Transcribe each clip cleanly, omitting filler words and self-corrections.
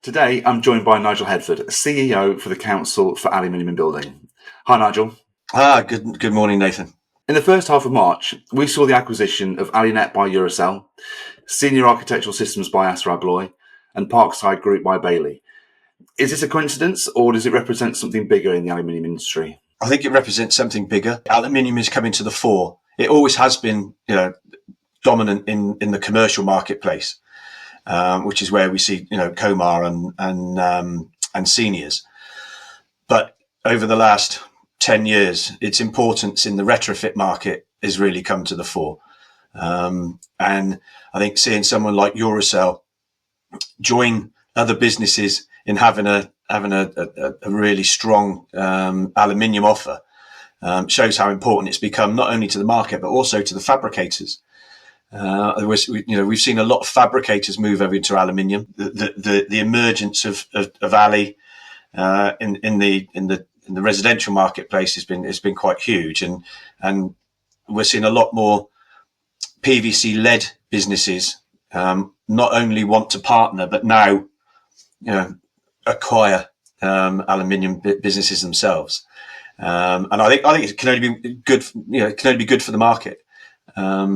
Today, I'm joined by Nigel Headford, CEO for the Council for Aluminium and Building. Hi, Nigel. Good morning, Nathan. In the first half of March, we saw the acquisition of Alinet by Eurocell, Senior Architectural Systems by Assa Abloy, and Parkside Group by Bailey. Is this a coincidence, or does it represent something bigger in the aluminium industry? I think it represents something bigger. Aluminium is coming to the fore. It always has been, dominant in the commercial marketplace, which is where we see, Comar and Seniors. But over the last 10 years, its importance in the retrofit market has really come to the fore. And I think seeing someone like Eurocell join other businesses in having a really strong aluminium offer shows how important it's become, not only to the market but also to the fabricators. We've seen a lot of fabricators move over into aluminium. The emergence of Ali in the residential marketplace has been quite huge, and we're seeing a lot more PVC led businesses not only want to partner but now acquire aluminium businesses themselves. And I think it can only be good. It can only be good for the market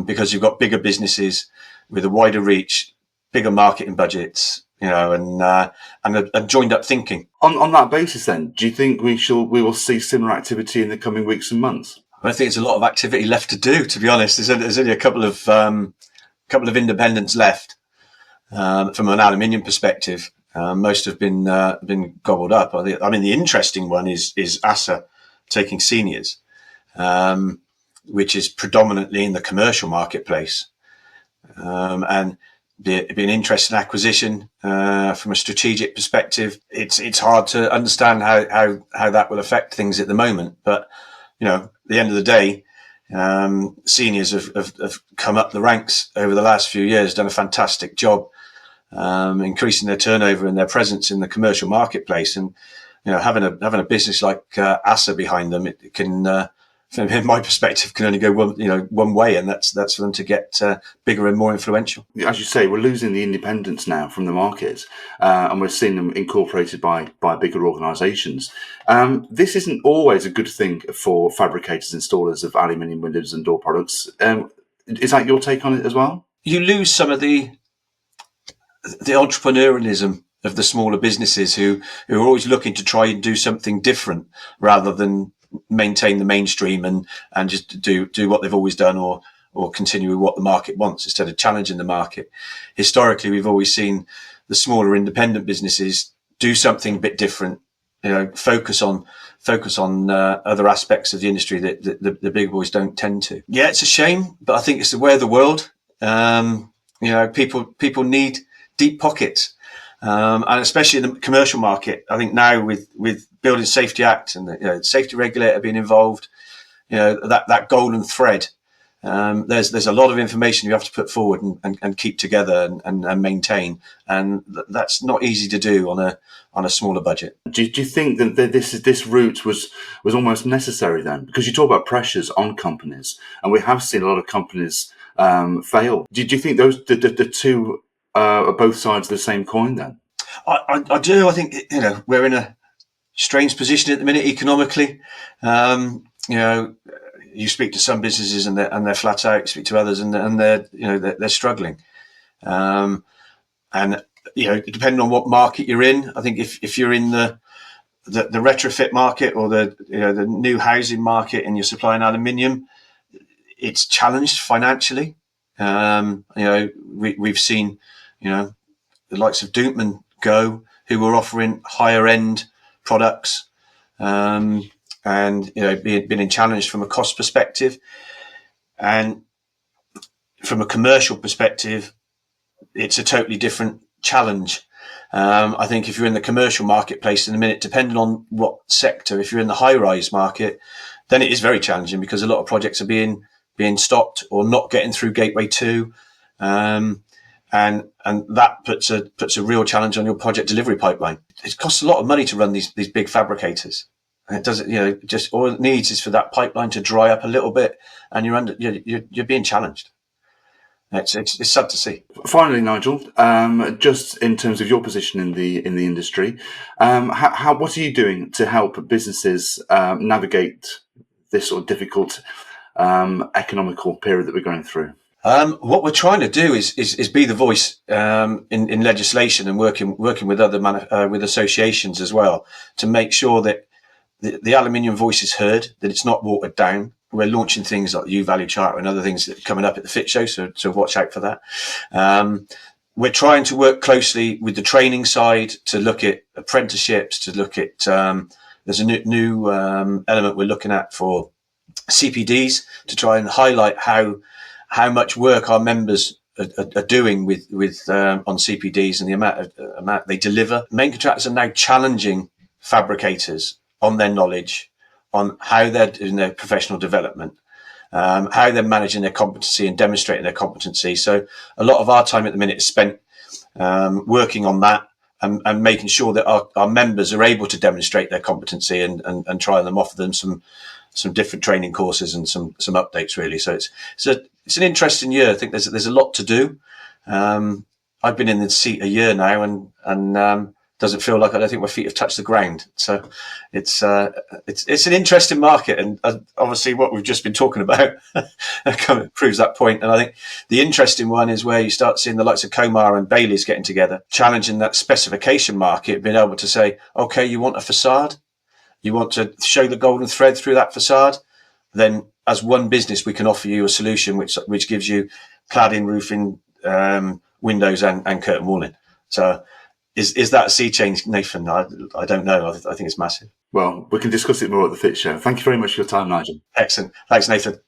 because you've got bigger businesses with a wider reach, bigger marketing budgets, and joined up thinking. On that basis, then, do you think we will see similar activity in the coming weeks and months? I think there's a lot of activity left to do. To be honest, there's only a couple of independents left from an aluminium perspective. Most have been gobbled up. I mean, the interesting one is Assa taking Seniors, which is predominantly in the commercial marketplace, and be an interesting acquisition from a strategic perspective. It's hard to understand how that will affect things at the moment, but at the end of the day, Seniors have come up the ranks over the last few years, done a fantastic job. Increasing their turnover and their presence in the commercial marketplace, and having a business like Assa behind them, it can, from my perspective, can only go one way, and that's for them to get bigger and more influential. As you say, we're losing the independents now from the market, and we're seeing them incorporated by bigger organisations. This isn't always a good thing for fabricators, installers of aluminium windows and door products. Is that your take on it as well? You lose some of the entrepreneurialism of the smaller businesses who are always looking to try and do something different rather than maintain the mainstream and just do what they've always done or continue with what the market wants instead of challenging the market. Historically, we've always seen the smaller independent businesses do something a bit different, focus on other aspects of the industry that the big boys don't tend to. Yeah, it's a shame, but I think it's the way of the world. People need deep pockets, and especially in the commercial market. I think now with Building Safety Act and the safety regulator being involved, that golden thread. There's a lot of information you have to put forward and keep together and maintain, and that's not easy to do on a smaller budget. Do you think that this route was almost necessary then? Because you talk about pressures on companies, and we have seen a lot of companies fail. Do you think the two are both sides of the same coin then? I do. I think we're in a strange position at the minute economically. You speak to some businesses and they're flat out. You speak to others and they're struggling. And depending on what market you're in, I think if you're in the retrofit market or the new housing market and you're supplying aluminium, it's challenged financially. We've seen the likes of Doomman go, who were offering higher end products, and being challenged from a cost perspective, and from a commercial perspective, it's a totally different challenge. I think if you're in the commercial marketplace in a minute, depending on what sector, if you're in the high rise market, then it is very challenging because a lot of projects are being stopped or not getting through Gateway 2. And that puts a real challenge on your project delivery pipeline. It costs a lot of money to run these big fabricators. And it doesn't, just all it needs is for that pipeline to dry up a little bit, and you're being challenged. It's sad to see. Finally, Nigel, just in terms of your position in the industry, what are you doing to help businesses navigate this sort of difficult economical period that we're going through? What we're trying to do is be the voice in legislation and working with other with associations as well, to make sure that the aluminium voice is heard, that it's not watered down. We're launching things like the U-Value Charter and other things that are coming up at the FIT show, so watch out for that. We're trying to work closely with the training side to look at apprenticeships, to look at there's a new element we're looking at for CPDs, to try and highlight how much work our members are doing with on CPDs and the amount they deliver. Main contractors are now challenging fabricators on their knowledge, on how they're doing their professional development, how they're managing their competency and demonstrating their competency. So a lot of our time at the minute is spent working on that and making sure that our members are able to demonstrate their competency and trying them, offer them some different training courses and some updates, really. So it's an interesting year. I think there's a lot to do. I've been in the seat a year now, and doesn't feel like I don't think my feet have touched the ground. So it's an interesting market, and obviously what we've just been talking about proves that point. And I think the interesting one is where you start seeing the likes of Comar and Bailey's getting together, challenging that specification market, being able to say, okay, you want a facade, you want to show the golden thread through that facade, then as one business we can offer you a solution which gives you cladding, roofing, windows and curtain walling. So is that a sea change, Nathan? I don't know. I think it's massive. Well, we can discuss it more at the FIT show. Thank you very much for your time, Nigel. Excellent. Thanks, Nathan.